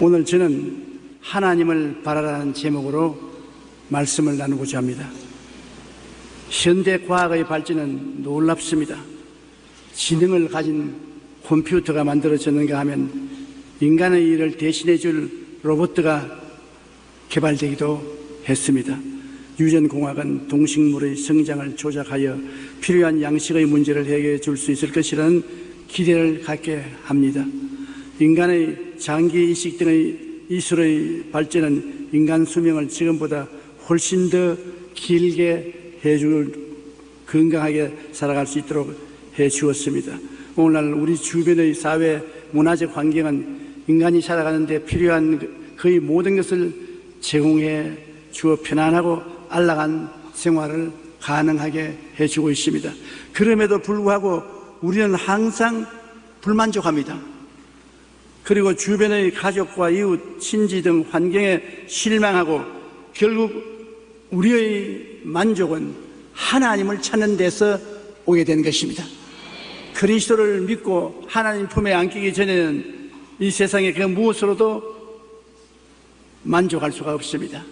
오늘 저는 하나님을 바라라는 제목으로 말씀을 나누고자 합니다. 현대 과학의 발전은 놀랍습니다. 지능을 가진 컴퓨터가 만들어졌는가 하면 인간의 일을 대신해 줄 로봇가 개발되기도 했습니다. 유전공학은 동식물의 성장을 조작하여 필요한 양식의 문제를 해결해 줄 수 있을 것이라는 기대를 갖게 합니다. 인간의 장기 이식 등의 이술의 발전은 인간 수명을 지금보다 훨씬 더 길게 해줄, 건강하게 살아갈 수 있도록 해 주었습니다. 오늘날 우리 주변의 사회 문화적 환경은 인간이 살아가는 데 필요한 거의 모든 것을 제공해 주어 편안하고 안락한 생활을 가능하게 해주고 있습니다. 그럼에도 불구하고 우리는 항상 불만족합니다. 그리고 주변의 가족과 이웃, 친지 등 환경에 실망하고 결국 우리의 만족은 하나님을 찾는 데서 오게 되는 것입니다. 그리스도를 믿고 하나님 품에 안기기 전에는 이 세상의 그 무엇으로도 만족할 수가 없습니다.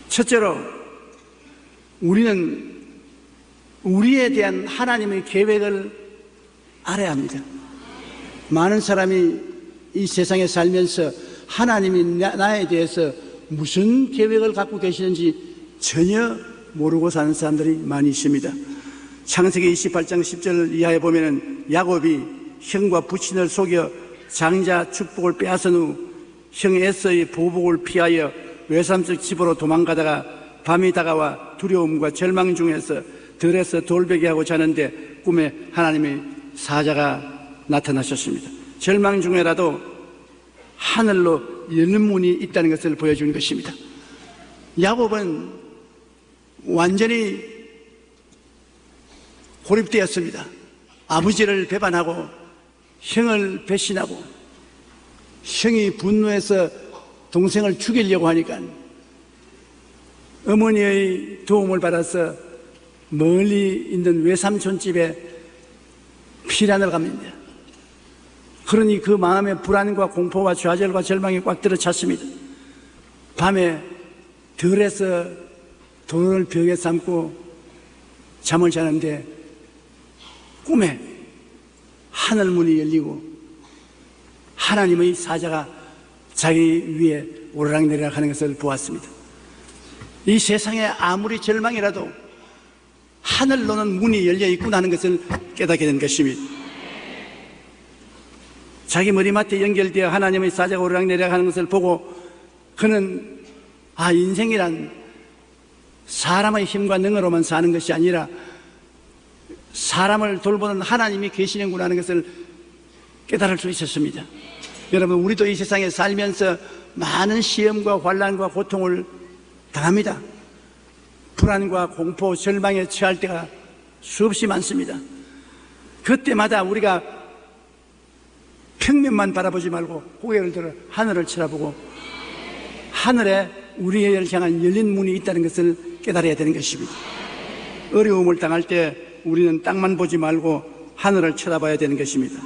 첫째로 우리는 우리에 대한 하나님의 계획을 알아야 합니다. 많은 사람이 이 세상에 살면서 하나님이 나에 대해서 무슨 계획을 갖고 계시는지 전혀 모르고 사는 사람들이 많이 있습니다. 창세기 28장 10절 이하에 보면은 야곱이 형과 부친을 속여 장자 축복을 빼앗은 후 형 에서의 보복을 피하여 외삼적 집으로 도망가다가 밤이 다가와 두려움과 절망 중에서 들에서 돌베개하고 자는데 꿈에 하나님의 사자가 나타나셨습니다. 절망 중에라도 하늘로 열린 문이 있다는 것을 보여주는 것입니다. 야곱은 완전히 고립되었습니다. 아버지를 배반하고 형을 배신하고 형이 분노해서 동생을 죽이려고 하니까 어머니의 도움을 받아서 멀리 있는 외삼촌 집에 피난을 갑니다. 그러니 그 마음에 불안과 공포와 좌절과 절망이 꽉 들어찼습니다. 밤에 들에서 돈을 벽에 삼고 잠을 자는데 꿈에 하늘문이 열리고 하나님의 사자가 자기 위에 오르락내리락 하는 것을 보았습니다. 이 세상에 아무리 절망이라도 하늘로는 문이 열려 있구나 하는 것을 깨닫게 된 것입니다. 자기 머리맡에 연결되어 하나님의 사자가 오르락내리락 하는 것을 보고 그는 인생이란 사람의 힘과 능으로만 사는 것이 아니라 사람을 돌보는 하나님이 계시는구나 하는 것을 깨달을 수 있었습니다. 여러분, 우리도 이 세상에 살면서 많은 시험과 환난과 고통을 당합니다. 불안과 공포, 절망에 처할 때가 수없이 많습니다. 그때마다 우리가 평면만 바라보지 말고 고개를 들어 하늘을 쳐다보고 하늘에 우리를 향한 열린 문이 있다는 것을 깨달아야 되는 것입니다. 어려움을 당할 때 우리는 땅만 보지 말고 하늘을 쳐다봐야 되는 것입니다.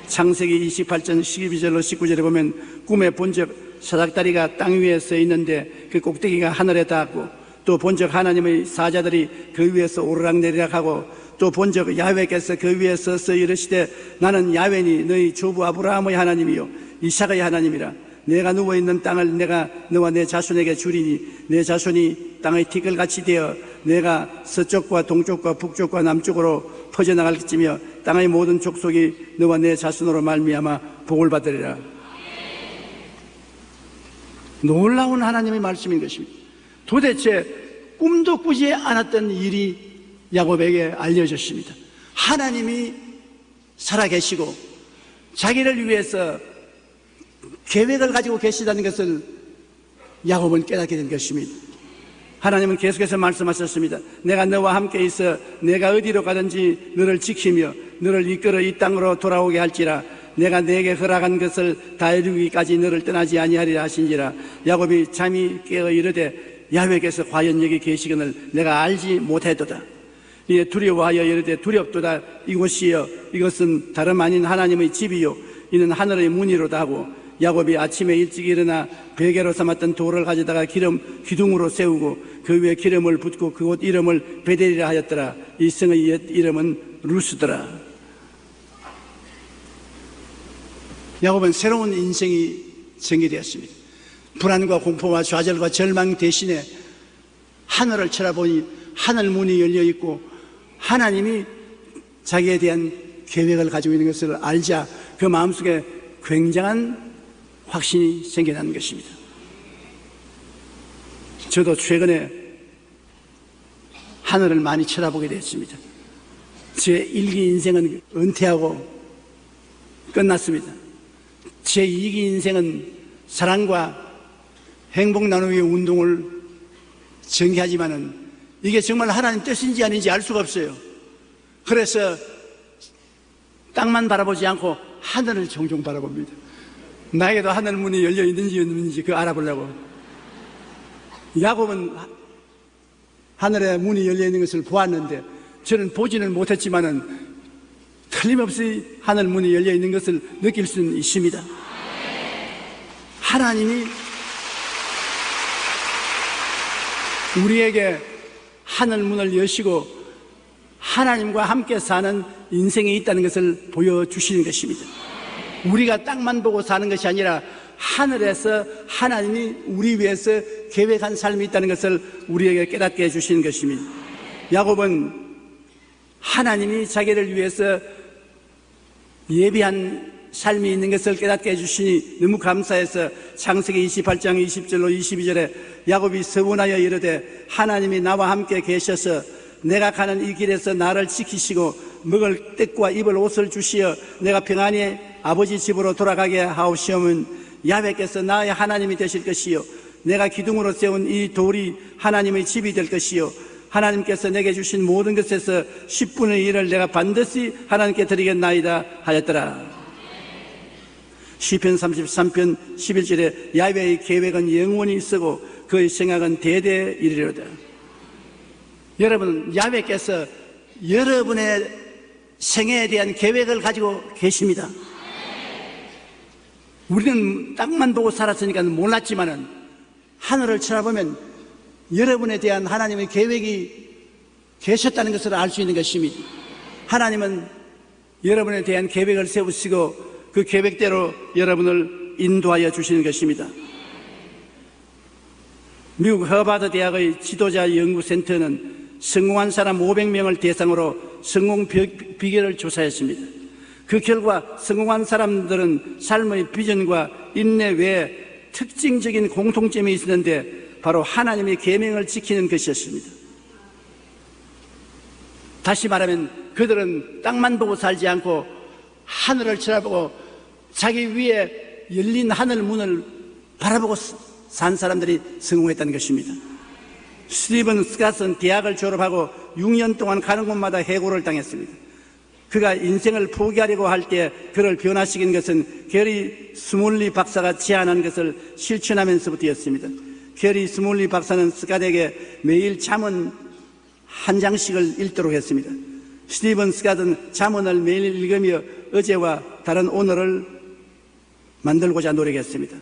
창세기 28장 12절로 19절에 보면 꿈에 본적 사닥다리가 땅 위에 서 있는데 그 꼭대기가 하늘에 닿았고 또 본적 하나님의 사자들이 그 위에서 오르락내리락하고 또 본적 야훼께서 그 위에 서서 이르시되 나는 야훼니 너희 조부 아브라함의 하나님이요 이삭의 하나님이라. 내가 누워있는 땅을 내가 너와 내 자손에게 주리니 내 자손이 땅의 티끌같이 되어 내가 서쪽과 동쪽과 북쪽과 남쪽으로 퍼져나갈지며 땅의 모든 족속이 너와 내 자손으로 말미암아 복을 받으리라. 놀라운 하나님의 말씀인 것입니다. 도대체 꿈도 꾸지 않았던 일이 야곱에게 알려졌습니다. 하나님이 살아계시고 자기를 위해서 계획을 가지고 계시다는 것을 야곱은 깨닫게 된 것입니다. 하나님은 계속해서 말씀하셨습니다. 내가 너와 함께 있어 내가 어디로 가든지 너를 지키며 너를 이끌어 이 땅으로 돌아오게 할지라. 내가 내게 허락한 것을 다 이루기까지 너를 떠나지 아니하리라 하신지라. 야곱이 잠이 깨어 이르되 야훼께서 과연 여기 계시거늘 내가 알지 못했도다. 이에 두려워하여 이르되 두렵도다. 이곳이여 이것은 다름 아닌 하나님의 집이요 이는 하늘의 문이로다 하고 야곱이 아침에 일찍 일어나 베개로 삼았던 돌을 가져다가 기둥으로 세우고 그 위에 기름을 붓고 그곳 이름을 베델이라 하였더라. 이 성의 옛 이름은 루스더라. 야곱은 새로운 인생이 전개되었습니다. 불안과 공포와 좌절과 절망 대신에 하늘을 쳐다보니 하늘 문이 열려 있고 하나님이 자기에 대한 계획을 가지고 있는 것을 알자 그 마음속에 굉장한 확신이 생겨나는 것입니다. 저도 최근에 하늘을 많이 쳐다보게 됐습니다. 제 1기 인생은 은퇴하고 끝났습니다. 제 2기 인생은 사랑과 행복 나누기 운동을 전개하지만은 이게 정말 하나님 뜻인지 아닌지 알 수가 없어요. 그래서 땅만 바라보지 않고 하늘을 종종 바라봅니다. 나에게도 하늘 문이 열려 있는지 없는지 그거 알아보려고. 야곱은 하늘에 문이 열려 있는 것을 보았는데 저는 보지는 못했지만은 틀림없이 하늘 문이 열려 있는 것을 느낄 수는 있습니다. 하나님이 우리에게 하늘 문을 여시고 하나님과 함께 사는 인생이 있다는 것을 보여주시는 것입니다. 우리가 땅만 보고 사는 것이 아니라 하늘에서 하나님이 우리 위해서 계획한 삶이 있다는 것을 우리에게 깨닫게 해주시는 것입니다. 야곱은 하나님이 자기를 위해서 예비한 삶이 있는 것을 깨닫게 해주시니 너무 감사해서 창세기 28장 20절로 22절에 야곱이 서원하여 이르되 하나님이 나와 함께 계셔서 내가 가는 이 길에서 나를 지키시고 먹을 떡과 입을 옷을 주시어 내가 평안히 아버지 집으로 돌아가게 하옵시오면 야훼께서 나의 하나님이 되실 것이요 내가 기둥으로 세운 이 돌이 하나님의 집이 될 것이요 하나님께서 내게 주신 모든 것에서 10분의 1을 내가 반드시 하나님께 드리겠나이다 하였더라. 시편 33편 11절에 야훼의 계획은 영원히 쓰고 그의 생각은 대대에 이르리로다. 여러분, 야훼께서 여러분의 생애에 대한 계획을 가지고 계십니다. 우리는 땅만 보고 살았으니까 몰랐지만은 하늘을 쳐다보면 여러분에 대한 하나님의 계획이 계셨다는 것을 알 수 있는 것입니다. 하나님은 여러분에 대한 계획을 세우시고 그 계획대로 여러분을 인도하여 주시는 것입니다. 미국 허바드 대학의 지도자 연구센터는 성공한 사람 500명을 대상으로 성공 비결을 조사했습니다. 그 결과 성공한 사람들은 삶의 비전과 인내 외에 특징적인 공통점이 있었는데 바로 하나님의 계명을 지키는 것이었습니다. 다시 말하면 그들은 땅만 보고 살지 않고 하늘을 쳐다보고 자기 위에 열린 하늘 문을 바라보고 산 사람들이 성공했다는 것입니다. 스티븐 스캇은 대학을 졸업하고 6년 동안 가는 곳마다 해고를 당했습니다. 그가 인생을 포기하려고 할 때 그를 변화시킨 것은 게리 스몰리 박사가 제안한 것을 실천하면서부터였습니다. 게리 스몰리 박사는 스캇에게 매일 잠언 한 장씩을 읽도록 했습니다. 스티븐 스캇은 잠언을 매일 읽으며 어제와 다른 오늘을 만들고자 노력했습니다.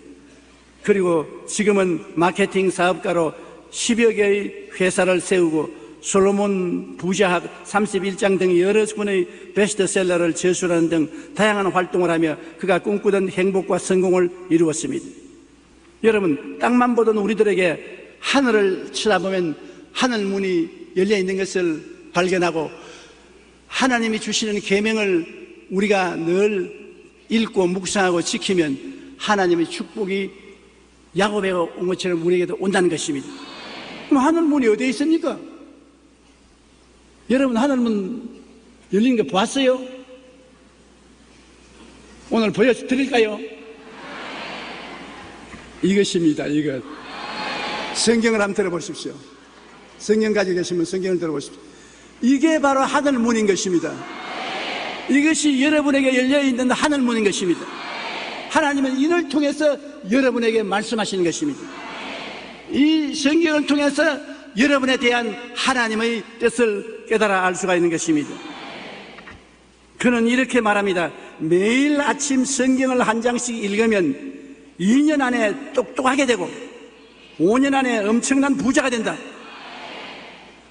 그리고 지금은 마케팅 사업가로 10여 개의 회사를 세우고 솔로몬 부자학 31장 등 여러 권의 베스트셀러를 저술하는 등 다양한 활동을 하며 그가 꿈꾸던 행복과 성공을 이루었습니다. 여러분, 땅만 보던 우리들에게 하늘을 쳐다보면 하늘 문이 열려 있는 것을 발견하고 하나님이 주시는 계명을 우리가 늘 읽고 묵상하고 지키면 하나님의 축복이 야곱에 온 것처럼 우리에게도 온다는 것입니다. 그럼 하늘 문이 어디에 있습니까? 여러분, 하늘 문 열리는 거 보았어요? 오늘 보여드릴까요? 이것입니다. 이것. 성경을 한번 들어보십시오. 성경 가지고 계시면 성경을 들어보십시오. 이게 바로 하늘 문인 것입니다. 이것이 여러분에게 열려있는 하늘 문인 것입니다. 하나님은 이를 통해서 여러분에게 말씀하시는 것입니다. 이 성경을 통해서 여러분에 대한 하나님의 뜻을 깨달아 알 수가 있는 것입니다. 그는 이렇게 말합니다. 매일 아침 성경을 한 장씩 읽으면 2년 안에 똑똑하게 되고 5년 안에 엄청난 부자가 된다.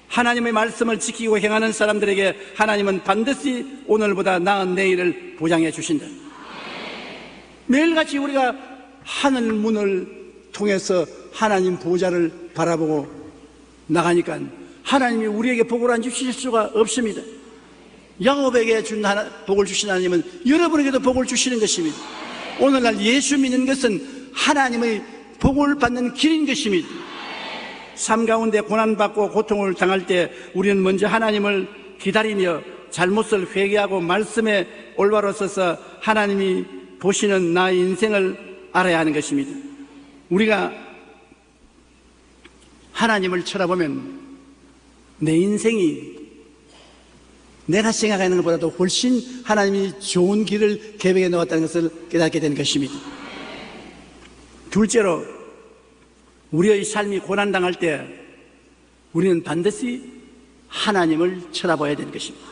하나님의 말씀을 지키고 행하는 사람들에게 하나님은 반드시 오늘보다 나은 내일을 보장해 주신다. 매일같이 우리가 하늘 문을 통해서 하나님 보좌를 바라보고 나가니까 하나님이 우리에게 복을 안 주실 수가 없습니다. 야곱에게 준 복을 주신 하나님은 여러분에게도 복을 주시는 것입니다. 오늘날 예수 믿는 것은 하나님의 복을 받는 길인 것입니다. 삶 가운데 고난받고 고통을 당할 때 우리는 먼저 하나님을 기다리며 잘못을 회개하고 말씀에 올바로 서서 하나님이 보시는 나의 인생을 알아야 하는 것입니다. 우리가 하나님을 쳐다보면 내 인생이 내가 생각하는 것보다도 훨씬 하나님이 좋은 길을 계획해 놓았다는 것을 깨닫게 되는 것입니다. 둘째로, 우리의 삶이 고난당할 때 우리는 반드시 하나님을 쳐다봐야 되는 것입니다.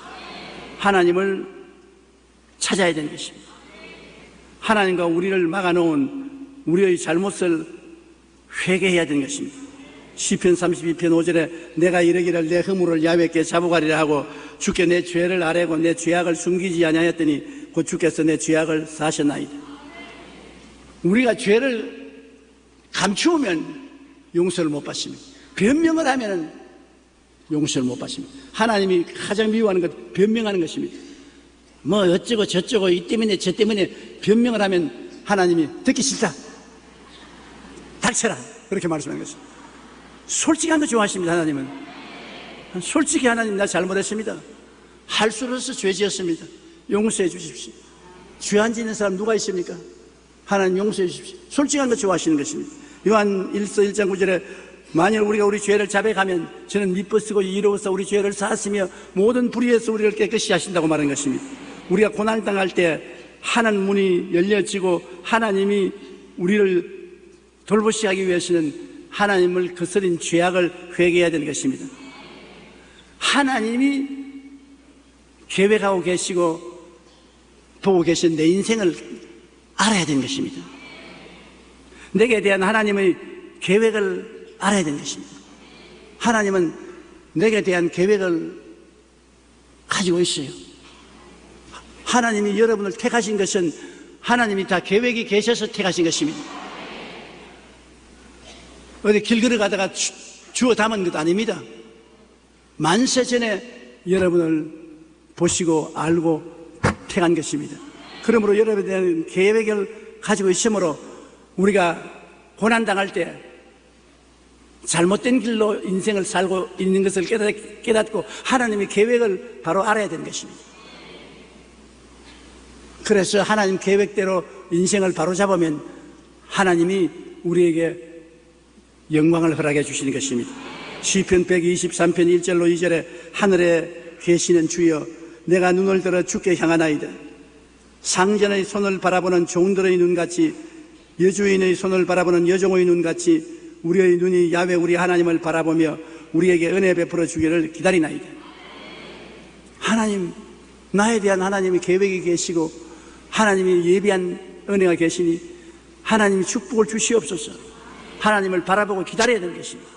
하나님을 찾아야 되는 것입니다. 하나님과 우리를 막아놓은 우리의 잘못을 회개해야 되는 것입니다. 시편 32편 5절에 내가 이르기를 내 허물을 야훼께 잡아가리라 하고 주께 내 죄를 아뢰고 내 죄악을 숨기지 아니하였더니 곧 주께서 내 죄악을 사하셨나이다. 우리가 죄를 감추면 용서를 못 받습니다. 변명을 하면 용서를 못 받습니다. 하나님이 가장 미워하는 것 변명하는 것입니다. 뭐 어쩌고 저쩌고 이 때문에 저 때문에 변명을 하면 하나님이 듣기 싫다, 닥쳐라, 그렇게 말씀하는 것입니다. 솔직한 거 좋아하십니다. 하나님은 솔직히 하나님 나 잘못했습니다, 할 수 없어서 죄 지었습니다, 용서해 주십시오. 죄 안 짓는 사람 누가 있습니까? 하나님 용서해 주십시오. 솔직한 거 좋아하시는 것입니다. 요한 1서 1장 9절에 만일 우리가 우리 죄를 자백하면 저는 미쁘시고 이로워서 우리 죄를 사하시며 모든 불의에서 우리를 깨끗이 하신다고 말한 것입니다. 우리가 고난을 당할 때 하나님 문이 열려지고 하나님이 우리를 돌보시 하기 위해서는 하나님을 거스린 죄악을 회개해야 되는 것입니다. 하나님이 계획하고 계시고 보고 계신 내 인생을 알아야 되는 것입니다. 내게 대한 하나님의 계획을 알아야 되는 것입니다. 하나님은 내게 대한 계획을 가지고 있어요. 하나님이 여러분을 택하신 것은 하나님이 다 계획이 계셔서 택하신 것입니다. 어디 길 걸어가다가 주워 담은 것 아닙니다. 만세 전에 여러분을 보시고 알고 택한 것입니다. 그러므로 여러분에 대한 계획을 가지고 있으므로 우리가 고난당할 때 잘못된 길로 인생을 살고 있는 것을 깨닫고 하나님의 계획을 바로 알아야 되는 것입니다. 그래서 하나님 계획대로 인생을 바로 잡으면 하나님이 우리에게 영광을 허락해 주시는 것입니다. 시편 123편 1절로 2절에 하늘에 계시는 주여 내가 눈을 들어 주께 향하나이다. 상전의 손을 바라보는 종들의 눈같이 여주인의 손을 바라보는 여종의 눈같이 우리의 눈이 야훼 우리 하나님을 바라보며 우리에게 은혜 베풀어 주기를 기다리나이다. 하나님, 나에 대한 하나님의 계획이 계시고 하나님이 예비한 은혜가 계시니 하나님이 축복을 주시옵소서. 하나님을 바라보고 기다려야 되는 것입니다.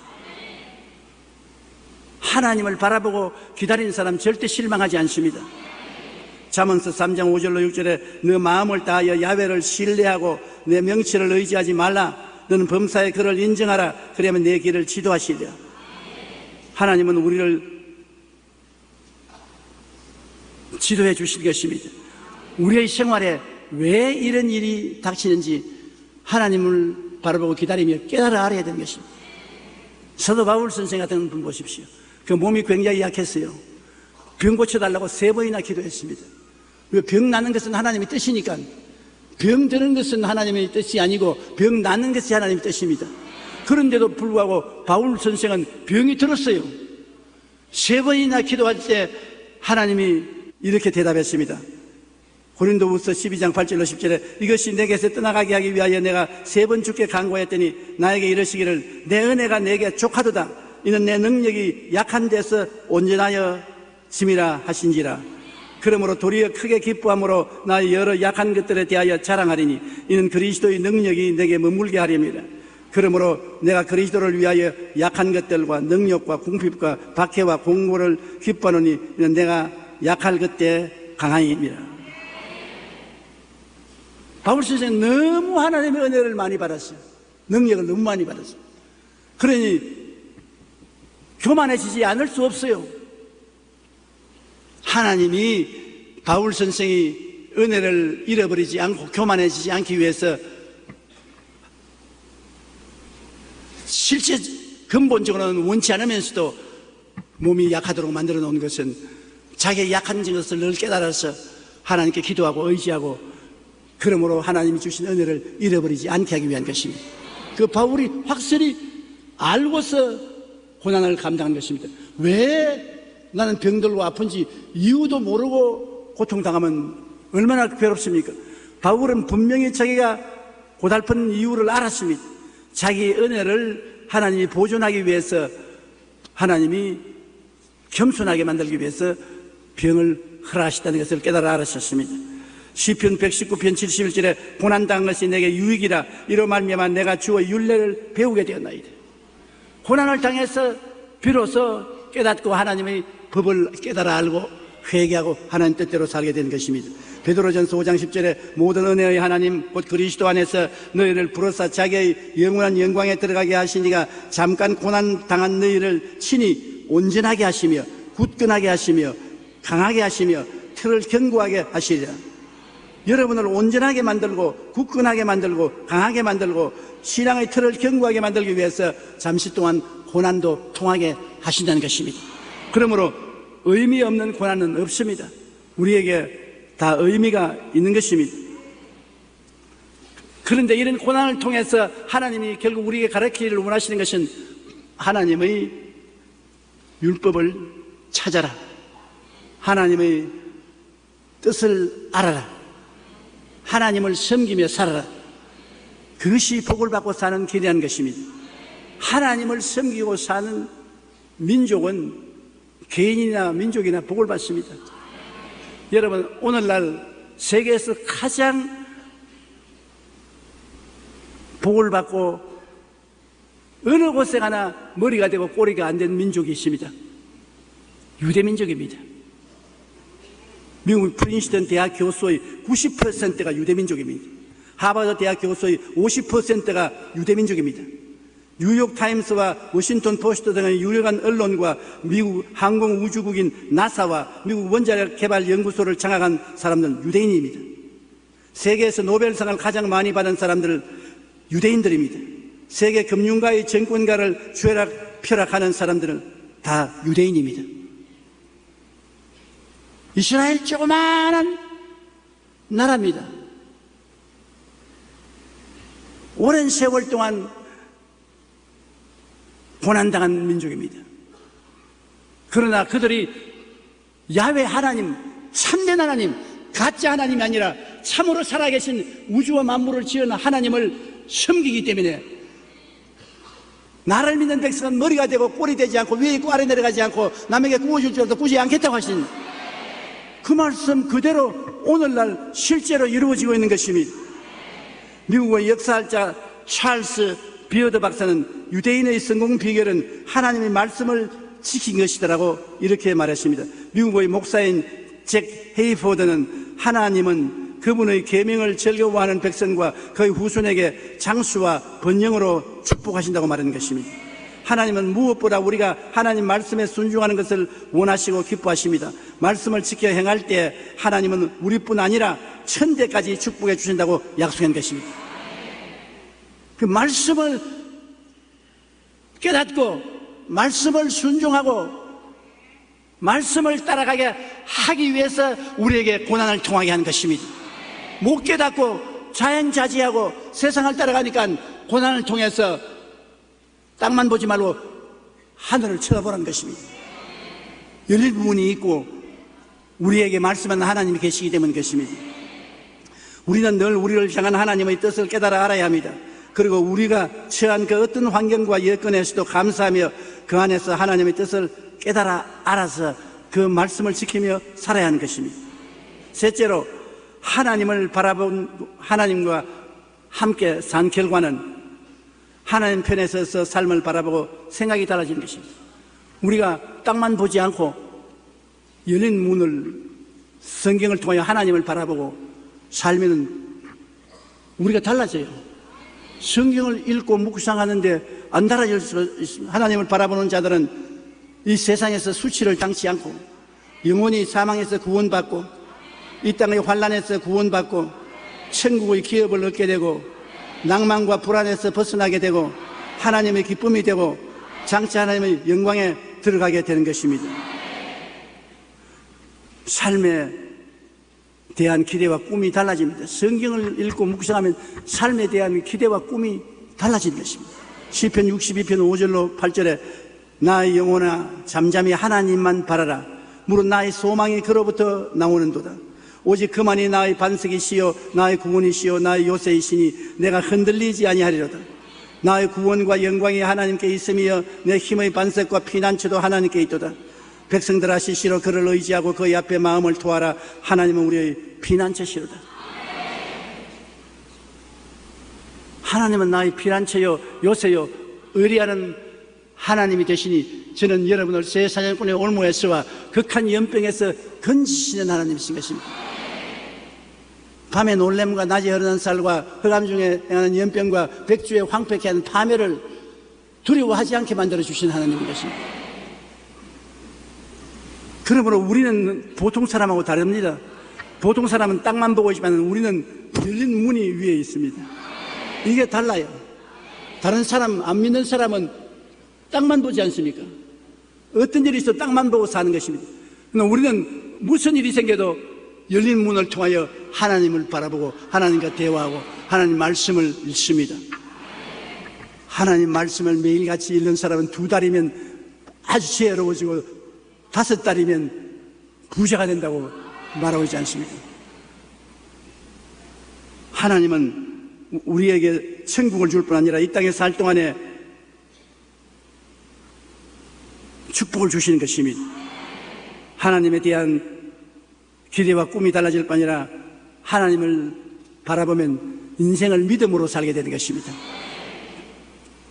하나님을 바라보고 기다리는 사람 절대 실망하지 않습니다. 잠언서 3장 5절로 6절에 너 마음을 다하여 야훼를 신뢰하고 내 명치를 의지하지 말라. 너는 범사의 그를 인정하라. 그러면 내 길을 지도하시리라. 하나님은 우리를 지도해 주실 것입니다. 우리의 생활에 왜 이런 일이 닥치는지 하나님을 바라보고 기다리며 깨달아 알아야 되는 것입니다. 사도 바울 선생 같은 분 보십시오. 그 몸이 굉장히 약했어요. 병 고쳐달라고 3번이나 기도했습니다. 병 나는 것은 하나님의 뜻이니까 병 드는 것은 하나님의 뜻이 아니고 병 낫는 것이 하나님의 뜻입니다. 그런데도 불구하고 바울 선생은 병이 들었어요. 3번이나 기도할 때 하나님이 이렇게 대답했습니다. 고린도후서 12장 8절로 10절에 이것이 내게서 떠나가게 하기 위하여 내가 3번 주께 간구하였더니 나에게 이르시기를 내 은혜가 내게 족하도다. 이는 내 능력이 약한 데서 온전하여 짐이라 하신지라. 그러므로 도리어 크게 기뻐함으로 나의 여러 약한 것들에 대하여 자랑하리니 이는 그리스도의 능력이 내게 머물게 하렵니다. 그러므로 내가 그리스도를 위하여 약한 것들과 능력과 궁핍과 박해와 공고를 기뻐하노니 이는 내가 약할 그때 강함이니라. 바울 선생은 너무 하나님의 은혜를 많이 받았어요. 능력을 너무 많이 받았어요. 그러니 교만해지지 않을 수 없어요. 하나님이 바울 선생이 은혜를 잃어버리지 않고 교만해지지 않기 위해서 실제 근본적으로는 원치 않으면서도 몸이 약하도록 만들어 놓은 것은 자기의 약한 것을 늘 깨달아서 하나님께 기도하고 의지하고 그러므로 하나님이 주신 은혜를 잃어버리지 않게 하기 위한 것입니다. 그 바울이 확실히 알고서 고난을 감당한 것입니다. 왜 나는 병들고 아픈지 이유도 모르고 고통당하면 얼마나 괴롭습니까? 바울은 분명히 자기가 고달픈 이유를 알았습니다. 자기의 은혜를 하나님이 보존하기 위해서, 하나님이 겸손하게 만들기 위해서 병을 허락하셨다는 것을 깨달아 알았었습니다. 시편 119편 71절에 고난당한 것이 내게 유익이라 이로 말미암아 내가 주의 율례를 배우게 되었나이다. 고난을 당해서 비로소 깨닫고 하나님의 법을 깨달아 알고 회개하고 하나님 뜻대로 살게 된 것입니다. 베드로전서 5장 10절에 모든 은혜의 하나님 곧 그리스도 안에서 너희를 부르사 자기의 영원한 영광에 들어가게 하시니가 잠깐 고난 당한 너희를 친히 온전하게 하시며 굳건하게 하시며 강하게 하시며 틀을 견고하게 하시리라. 여러분을 온전하게 만들고 굳건하게 만들고 강하게 만들고 신앙의 틀을 견고하게 만들기 위해서 잠시 동안 고난도 통하게 하신다는 것입니다. 그러므로 의미 없는 고난은 없습니다. 우리에게 다 의미가 있는 것입니다. 그런데 이런 고난을 통해서 하나님이 결국 우리에게 가르치기를 원하시는 것은 하나님의 율법을 찾아라, 하나님의 뜻을 알아라, 하나님을 섬기며 살아라. 그것이 복을 받고 사는 길이라는 것입니다. 하나님을 섬기고 사는 민족은 개인이나 민족이나 복을 받습니다. 여러분, 오늘날 세계에서 가장 복을 받고 어느 곳에 가나 머리가 되고 꼬리가 안 된 민족이 있습니다. 유대민족입니다. 미국 프린스턴 대학 교수의 90%가 유대민족입니다. 하버드 대학 교수의 50%가 유대민족입니다. 뉴욕타임스와 워싱턴 포스트 등의 유력한 언론과 미국 항공우주국인 나사와 미국 원자력 개발 연구소를 장악한 사람들은 유대인입니다. 세계에서 노벨상을 가장 많이 받은 사람들은 유대인들입니다. 세계 금융가의 정권가를 펴락하는 사람들은 다 유대인입니다. 이스라엘 조그마한 나라입니다. 오랜 세월 동안 고난당한 민족입니다. 그러나 그들이 야훼 하나님, 참된 하나님, 가짜 하나님이 아니라 참으로 살아계신 우주와 만물을 지은 하나님을 섬기기 때문에 나를 믿는 백성은 머리가 되고 꼴이 되지 않고 위에 있고 아래 내려가지 않고 남에게 구워줄 줄 알아도 구지 않겠다고 하신 그 말씀 그대로 오늘날 실제로 이루어지고 있는 것입니다. 미국의 역사학자 찰스 비어드 박사는 유대인의 성공 비결은 하나님의 말씀을 지킨 것이다라고 이렇게 말했습니다. 미국의 목사인 잭 헤이포드는 하나님은 그분의 계명을 즐거워하는 백성과 그의 후손에게 장수와 번영으로 축복하신다고 말하는 것입니다. 하나님은 무엇보다 우리가 하나님 말씀에 순종하는 것을 원하시고 기뻐하십니다. 말씀을 지켜 행할 때 하나님은 우리뿐 아니라 천대까지 축복해 주신다고 약속한 것입니다. 그 말씀을 깨닫고 말씀을 순종하고 말씀을 따라가게 하기 위해서 우리에게 고난을 통하게 하는 것입니다. 못 깨닫고 자연자지하고 세상을 따라가니까 고난을 통해서 땅만 보지 말고 하늘을 쳐다보라는 것입니다. 열린 문이 있고 우리에게 말씀하는 하나님이 계시기 때문인 것입니다. 우리는 늘 우리를 향한 하나님의 뜻을 깨달아 알아야 합니다. 그리고 우리가 처한 그 어떤 환경과 여건에서도 감사하며 그 안에서 하나님의 뜻을 깨달아 알아서 그 말씀을 지키며 살아야 하는 것입니다. 셋째로 하나님을 바라본 하나님과 함께 산 결과는 하나님 편에 서서 삶을 바라보고 생각이 달라지는 것입니다. 우리가 땅만 보지 않고 열린 문을 성경을 통하여 하나님을 바라보고 살면 우리가 달라져요. 성경을 읽고 묵상하는데 안 달라질 수 있습니다. 하나님을 바라보는 자들은 이 세상에서 수치를 당치 않고 영원히 사망에서 구원받고 이 땅의 환난에서 구원받고 천국의 기업을 얻게 되고 낭만과 불안에서 벗어나게 되고 하나님의 기쁨이 되고 장차 하나님의 영광에 들어가게 되는 것입니다. 삶에 대한 기대와 꿈이 달라집니다. 성경을 읽고 묵상하면 삶에 대한 기대와 꿈이 달라지는 것입니다. 시편 62편 5절로 8절에 나의 영혼아 잠잠히 하나님만 바라라. 무릇 나의 소망이 그로부터 나오는도다. 오직 그만이 나의 반석이시요 나의 구원이시요 나의 요새이시니 내가 흔들리지 아니하리로다. 나의 구원과 영광이 하나님께 있으며 내 힘의 반석과 피난처도 하나님께 있도다. 백성들아 시시로 그를 의지하고 그의 앞에 마음을 토하라. 하나님은 우리의 피난처시로다. 하나님은 나의 피난처요 요새요 의리하는 하나님이 되시니 저는 여러분을 새 사냥꾼의 올무에서와 극한 연병에서 건지시는 하나님이신 것입니다. 밤에 놀램과 낮에 흐르는 쌀과 흑암 중에 행하는 연병과 백주에 황폐케 하는 파멸을 두려워하지 않게 만들어주신 하나님인 것입니다. 그러므로 우리는 보통 사람하고 다릅니다. 보통 사람은 땅만 보고 있지만 우리는 열린 문이 위에 있습니다. 이게 달라요. 다른 사람, 안 믿는 사람은 땅만 보지 않습니까? 어떤 일이 있어도 땅만 보고 사는 것입니다. 그러나 우리는 무슨 일이 생겨도 열린 문을 통하여 하나님을 바라보고 하나님과 대화하고 하나님 말씀을 읽습니다. 하나님 말씀을 매일같이 읽는 사람은 2달이면 아주 지혜로워지고 5달이면 부자가 된다고 말하고 있지 않습니까? 하나님은 우리에게 천국을 줄 뿐 아니라 이 땅에 살 동안에 축복을 주시는 것입니다. 하나님에 대한 기대와 꿈이 달라질 뿐 아니라 하나님을 바라보면 인생을 믿음으로 살게 되는 것입니다.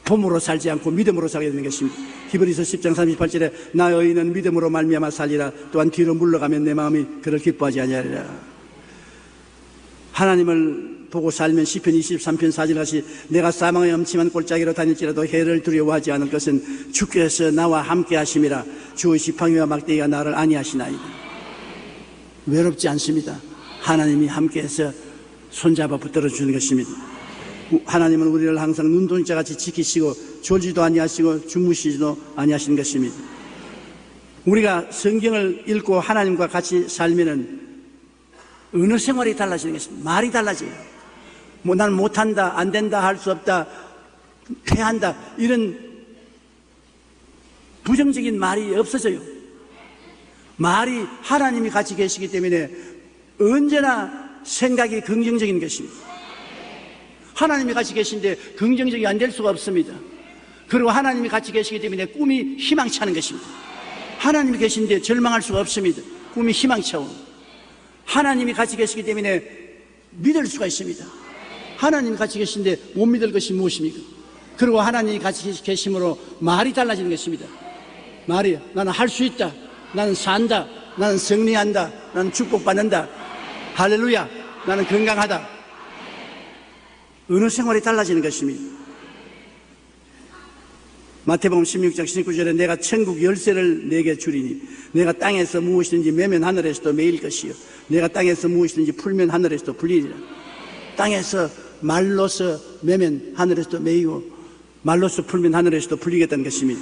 봄으로 살지 않고 믿음으로 살게 되는 것입니다. 히브리서 10장 38절에 나의 의인은 믿음으로 말미암아 살리라. 또한 뒤로 물러가면 내 마음이 그를 기뻐하지 아니하리라. 하나님을 보고 살면 시편 23편 4절 같이 내가 사망의 엄침한 골짜기로 다닐지라도 해를 두려워하지 않을 것은 주께서 나와 함께 하심이라. 주의 지팡이와 막대기가 나를 안위하시나이다. 외롭지 않습니다. 하나님이 함께해서 손잡아 붙들어 주는 것입니다. 하나님은 우리를 항상 눈동자같이 지키시고 졸지도 아니하시고 주무시지도 아니하시는 것입니다. 우리가 성경을 읽고 하나님과 같이 살면은 어느 생활이 달라지는 것입니다. 말이 달라져요. 뭐 난 못한다, 안 된다, 할 수 없다, 패한다 이런 부정적인 말이 없어져요. 말이 하나님이 같이 계시기 때문에 언제나 생각이 긍정적인 것입니다. 하나님이 같이 계신데 긍정적이 안 될 수가 없습니다. 그리고 하나님이 같이 계시기 때문에 꿈이 희망차는 것입니다. 하나님이 계신데 절망할 수가 없습니다. 꿈이 희망차오. 하나님이 같이 계시기 때문에 믿을 수가 있습니다. 하나님이 같이 계신데 못 믿을 것이 무엇입니까? 그리고 하나님이 같이 계심으로 말이 달라지는 것입니다. 말이 나는 할 수 있다. 나는 산다. 나는 승리한다. 나는 축복받는다. 할렐루야. 나는 건강하다. 어느 생활이 달라지는 것입니다. 마태복음 16장 19절에 내가 천국 열쇠를 내게 주리니 내가 땅에서 무엇이든지 매면 하늘에서도 매일 것이요 내가 땅에서 무엇이든지 풀면 하늘에서도 풀리리라. 땅에서 말로서 매면 하늘에서도 매이고 말로서 풀면 하늘에서도 풀리겠다는 것입니다.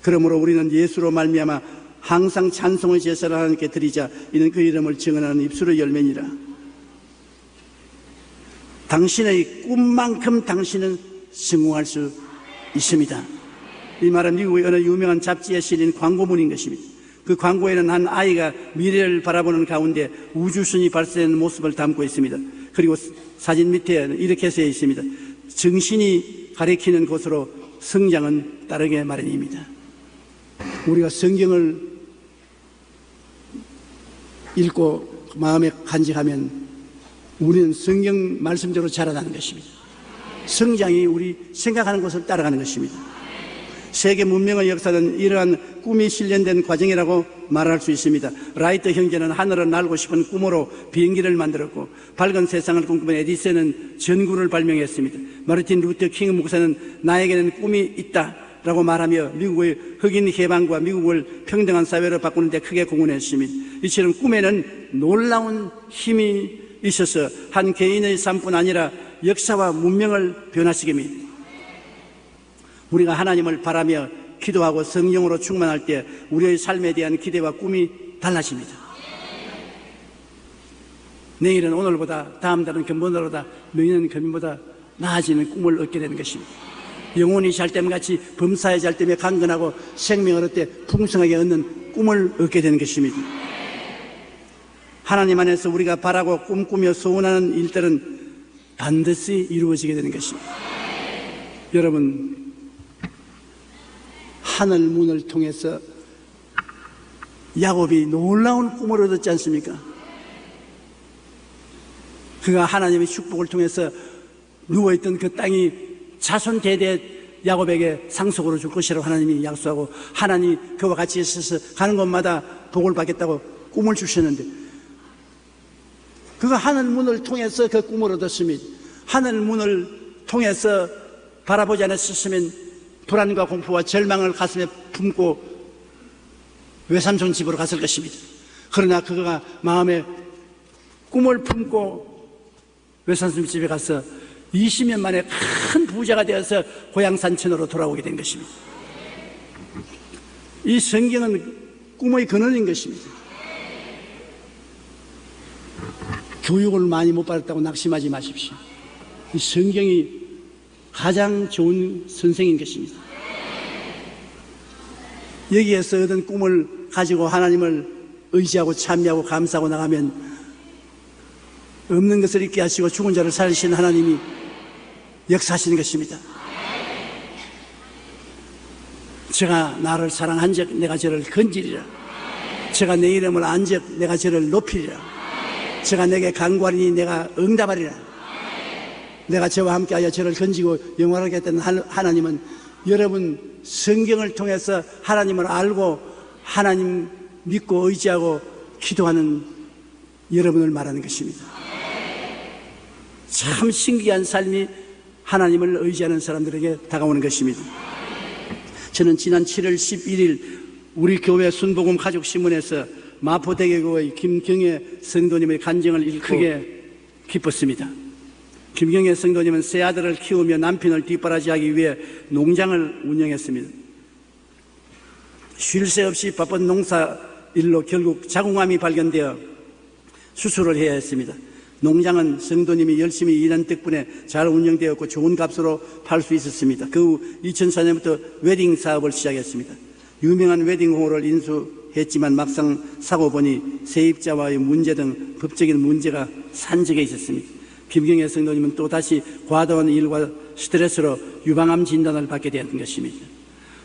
그러므로 우리는 예수로 말미암아 항상 찬송의 제사를 하나님께 드리자. 이는 그 이름을 증언하는 입술의 열매니라. 당신의 꿈만큼 당신은 성공할 수 있습니다. 이 말은 미국의 어느 유명한 잡지에 실린 광고문인 것입니다. 그 광고에는 한 아이가 미래를 바라보는 가운데 우주선이 발사되는 모습을 담고 있습니다. 그리고 사진 밑에 이렇게 써 있습니다. 정신이 가리키는 곳으로 성장은 따르게 마련입니다. 우리가 성경을 읽고 마음에 간직하면 우리는 성경 말씀대로 자라나는 것입니다. 성장이 우리 생각하는 것을 따라가는 것입니다. 세계 문명의 역사는 이러한 꿈이 실현된 과정이라고 말할 수 있습니다. 라이트 형제는 하늘을 날고 싶은 꿈으로 비행기를 만들었고, 밝은 세상을 꿈꾸는 에디슨은 전구를 발명했습니다. 마르틴 루터 킹 목사는 나에게는 꿈이 있다 라고 말하며 미국의 흑인 해방과 미국을 평등한 사회로 바꾸는 데 크게 공헌했습니다. 이처럼 꿈에는 놀라운 힘이 있어서 한 개인의 삶뿐 아니라 역사와 문명을 변화시킵니다. 우리가 하나님을 바라며 기도하고 성령으로 충만할 때 우리의 삶에 대한 기대와 꿈이 달라집니다. 내일은 오늘보다, 다음 달은 금번보다, 명년은 금년보다 나아지는 꿈을 얻게 되는 것입니다. 영혼이 잘 때면 같이 범사에 잘 때면 강건하고 생명을 얻되 풍성하게 얻는 꿈을 얻게 되는 것입니다. 하나님 안에서 우리가 바라고 꿈꾸며 소원하는 일들은 반드시 이루어지게 되는 것입니다. 여러분, 하늘 문을 통해서 야곱이 놀라운 꿈을 얻었지 않습니까? 그가 하나님의 축복을 통해서 누워있던 그 땅이 자손 대대 야곱에게 상속으로 줄 것이라고 하나님이 약속하고, 하나님 그와 같이 있어서 가는 곳마다 복을 받겠다고 꿈을 주셨는데, 그가 하늘 문을 통해서 그 꿈을 얻었습니다. 하늘 문을 통해서 바라보지 않았으면 불안과 공포와 절망을 가슴에 품고 외삼촌 집으로 갔을 것입니다. 그러나 그가 마음에 꿈을 품고 외삼촌 집에 가서 20년 만에 큰 부자가 되어서 고향 산천으로 돌아오게 된 것입니다. 이 성경은 꿈의 근원인 것입니다. 교육을 많이 못 받았다고 낙심하지 마십시오. 이 성경이 가장 좋은 선생인 것입니다. 여기에서 얻은 꿈을 가지고 하나님을 의지하고 참여하고 감사하고 나가면 없는 것을 있게 하시고 죽은 자를 살리신 하나님이 역사하시는 것입니다. 제가 나를 사랑한즉 내가 저를 건지리라. 제가 내 이름을 안즉 내가 저를 높이리라. 제가 내게 간구하리니 내가 응답하리라. 내가 저와 함께하여 저를 건지고 영원하게 했던 하나님은 여러분 성경을 통해서 하나님을 알고 하나님 믿고 의지하고 기도하는 여러분을 말하는 것입니다. 참 신기한 삶이 하나님을 의지하는 사람들에게 다가오는 것입니다. 저는 지난 7월 11일 우리 교회 순복음 가족신문에서 마포대교의 김경애 성도님의 간증을 읽고 크게 기뻤습니다. 김경애 성도님은 세 아들을 키우며 남편을 뒷바라지하기 위해 농장을 운영했습니다. 쉴 새 없이 바쁜 농사일로 결국 자궁암이 발견되어 수술을 해야 했습니다. 농장은 성도님이 열심히 일한 덕분에 잘 운영되었고 좋은 값으로 팔 수 있었습니다. 그 후 2004년부터 웨딩 사업을 시작했습니다. 유명한 웨딩홀을 인수했지만 막상 사고 보니 세입자와의 문제 등 법적인 문제가 산적해 있었습니다. 김경애 성도님은 또다시 과도한 일과 스트레스로 유방암 진단을 받게 되었던 것입니다.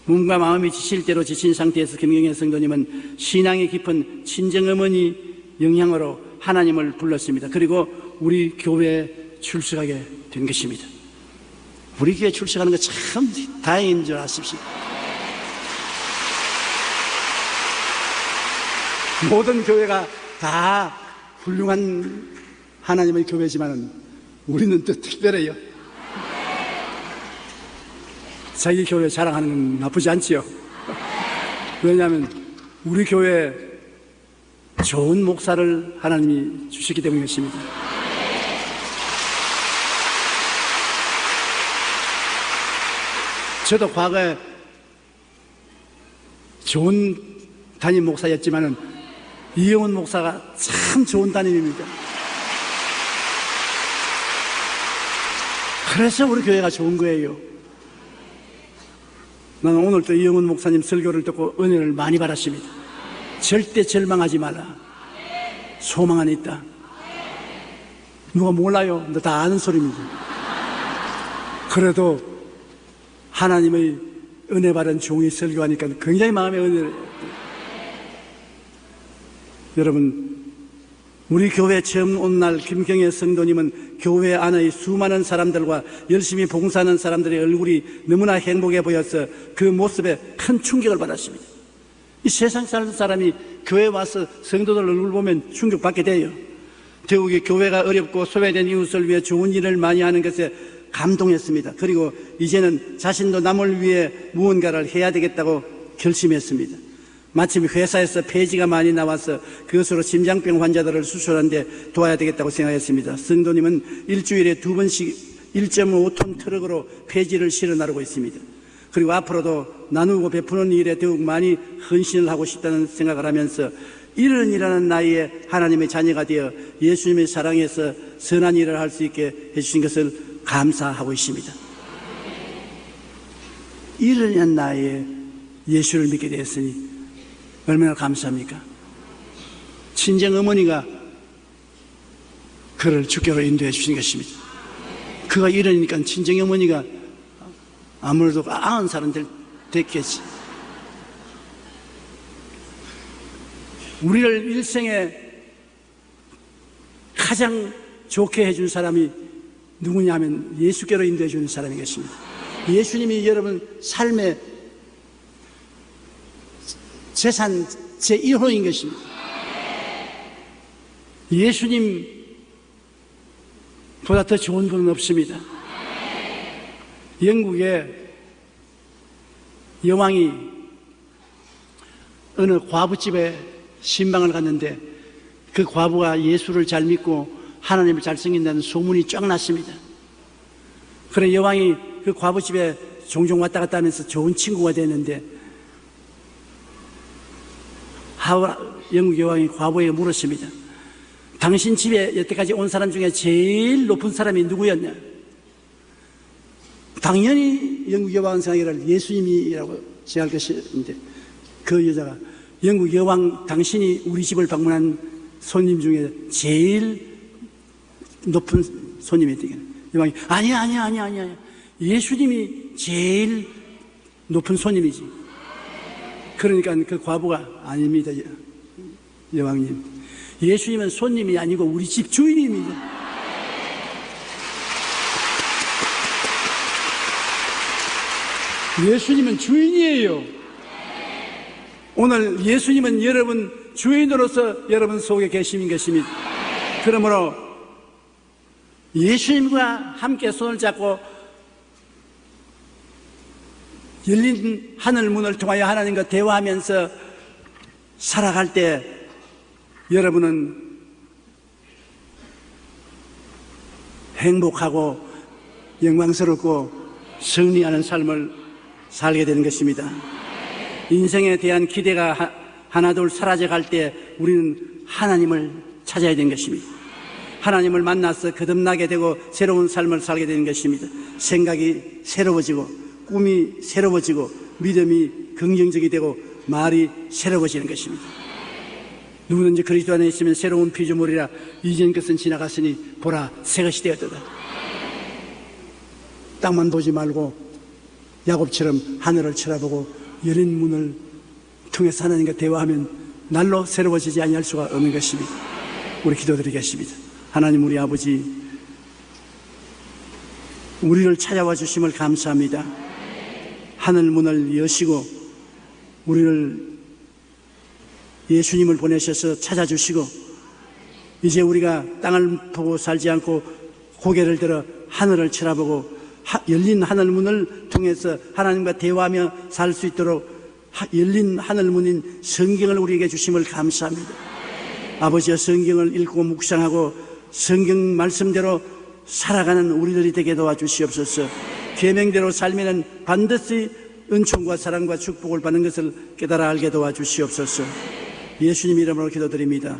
몸과 마음이 지칠 대로 지친 상태에서 김경애 성도님은 신앙이 깊은 친정어머니 영향으로 하나님을 불렀습니다. 그리고 우리 교회에 출석하게 된 것입니다. 우리 교회에 출석하는 거 참 다행인 줄 아십시오. 모든 교회가 다 훌륭한 하나님의 교회지만 우리는 또 특별해요. 자기 교회 자랑하는 건 나쁘지 않지요. 왜냐하면 우리 교회에 좋은 목사를 하나님이 주시기 때문이었습니다. 저도 과거에 좋은 담임 목사였지만은 이영훈 목사가 참 좋은 담임입니다. 그래서 우리 교회가 좋은 거예요. 나는 오늘도 이영훈 목사님 설교를 듣고 은혜를 많이 받았습니다. 절대 절망하지 말라. 소망 안에 있다. 누가 몰라요? 너 다 아는 소리입니다. 그래도 하나님의 은혜 받은 종이 설교하니까 굉장히 마음에 은혜를. 여러분, 우리 교회 처음 온 날 김경애 성도님은 교회 안의 수많은 사람들과 열심히 봉사하는 사람들의 얼굴이 너무나 행복해 보여서 그 모습에 큰 충격을 받았습니다. 이 세상 사는 사람이 교회 와서 성도들 얼굴 보면 충격받게 돼요. 더욱이 교회가 어렵고 소외된 이웃을 위해 좋은 일을 많이 하는 것에 감동했습니다. 그리고 이제는 자신도 남을 위해 무언가를 해야 되겠다고 결심했습니다. 마침 회사에서 폐지가 많이 나와서 그것으로 심장병 환자들을 수술하는데 도와야 되겠다고 생각했습니다. 성도님은 일주일에 2번씩 1.5톤 트럭으로 폐지를 실어 나르고 있습니다. 그리고 앞으로도 나누고 베푸는 일에 더욱 많이 헌신을 하고 싶다는 생각을 하면서 일흔이라는 나이에 하나님의 자녀가 되어 예수님의 사랑에서 선한 일을 할 수 있게 해주신 것을 감사하고 있습니다. 일흔이라는 나이에 예수를 믿게 되었으니 얼마나 감사합니까? 친정 어머니가 그를 주께로 인도해 주신 것입니다. 그가 이러니까 친정 어머니가 아무래도 90살은 됐겠지. 우리를 일생에 가장 좋게 해준 사람이 누구냐면 예수께로 인도해 주는 사람인 것입니다. 예수님이 여러분 삶의 재산 제1호인 것입니다. 예수님보다 더 좋은 분은 없습니다. 영국의 여왕이 어느 과부집에 신방을 갔는데 그 과부가 예수를 잘 믿고 하나님을 잘 섬긴다는 소문이 쫙 났습니다. 그래 여왕이 그 과부집에 종종 왔다 갔다 하면서 좋은 친구가 됐는데 영국 여왕이 과부에게 물었습니다. 당신 집에 여태까지 온 사람 중에 제일 높은 사람이 누구였냐? 당연히 영국 여왕은 생각하기를 예수님이라고 생각할 것인데 그 여자가 영국 여왕 당신이 우리 집을 방문한 손님 중에 제일 높은 손님이 되겠네. 여왕이 아니야 예수님이 제일 높은 손님이지. 그러니까 그 과부가 아닙니다. 여왕님, 예수님은 손님이 아니고 우리 집 주인입니다. 예수님은 주인이에요. 오늘 예수님은 여러분 주인으로서 여러분 속에 계신 것입니다. 그러므로 예수님과 함께 손을 잡고 열린 하늘 문을 통하여 하나님과 대화하면서 살아갈 때 여러분은 행복하고 영광스럽고 승리하는 삶을 살게 되는 것입니다. 인생에 대한 기대가 하나둘 사라져갈 때 우리는 하나님을 찾아야 되는 것입니다. 하나님을 만나서 거듭나게 되고 새로운 삶을 살게 되는 것입니다. 생각이 새로워지고 꿈이 새로워지고 믿음이 긍정적이 되고 말이 새로워지는 것입니다. 누구든지 그리스도 안에 있으면 새로운 피조물이라 이전 것은 지나갔으니 보라 새 것이 되었도다. 땅만 보지 말고 야곱처럼 하늘을 쳐다보고 열린 문을 통해서 하나님과 대화하면 날로 새로워지지 아니할 수가 없는 것입니다. 우리 기도드리겠습니다. 하나님 우리 아버지, 우리를 찾아와 주심을 감사합니다. 하늘 문을 여시고 우리를 예수님을 보내셔서 찾아주시고 이제 우리가 땅을 보고 살지 않고 고개를 들어 하늘을 쳐다보고 열린 하늘 문을 통해서 하나님과 대화하며 살 수 있도록 열린 하늘 문인 성경을 우리에게 주심을 감사합니다. 아버지여, 성경을 읽고 묵상하고 성경 말씀대로 살아가는 우리들이 되게 도와주시옵소서. 계명대로 살면은 반드시 은총과 사랑과 축복을 받는 것을 깨달아 알게 도와주시옵소서. 예수님 이름으로 기도드립니다.